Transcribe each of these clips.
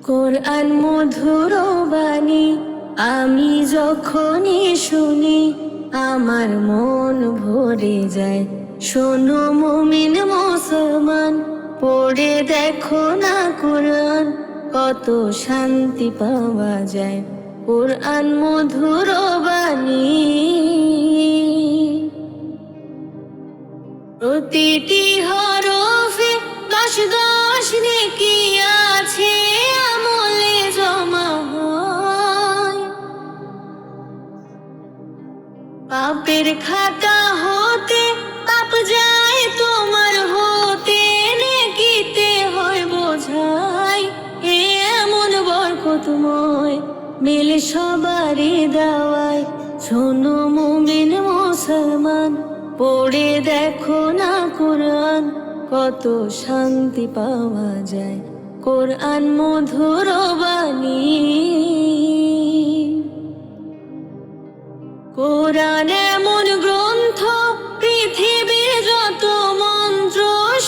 কোরআন মধুর বাণী আমি যখনই শুনি আমার মন ভরে যায়। শোনো মুমিন মুসলমান, পড়ে দেখো না কোরআন, কত শান্তি পাওয়া যায়। কোরআন মধুর বাণী, প্রতিটি হরফে 10 নেকি আছে, আমলে জমা হয়। পাপের খাতা হতে পাপ যায় তোমার হতে, নেকিতে হয় বোঝাই। এমন বরকতময় মিলে সবারই দাওয়ায়। শোনো মুমিন মুসলমান, পড়ে দেখো না কোরআন, কত শান্তি পাওয়া যায়। কোরআন মধুর বাণী, কোরআন এমন গ্রন্থ, পৃথিবীর যত মন্ত্র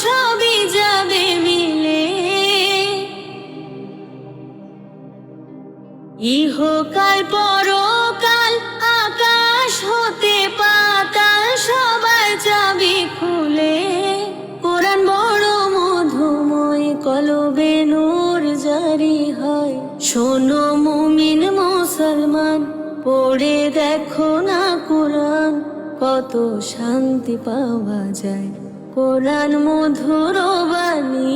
সবই যাবে মিলে। ইহকাল পরকাল আকাশ হতে পাতাল সবার চাবি খুলে। কোরআন বড় মধুময়, কলবে নূর জারি হয়। শোনো মুমিন মুসলমান, পড়ে দেখো না কোরআন, কত শান্তি পাওয়া যায়। কোরআন মধুর বাণী,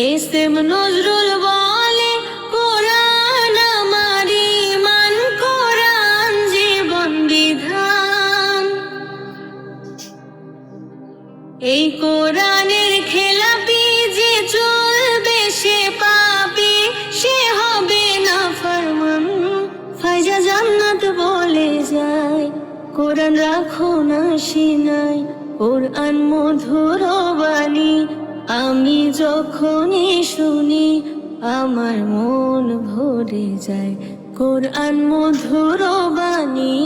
এসএম নজরুল বলে কোরআন আমার ঈমান, কোরআন জীবন বিধান। এই কোরআনের খেলাপি যে চলবে সে পাপী, সে হবে না ফরমান। ফায়জা জান্নাত বলে যায়, কোরআন রাখো না সিনায়। কোরআন মধুর বাণী আমি যখনই শুনি আমার মন ভরে যায়। কোরআন মধুর বাণী।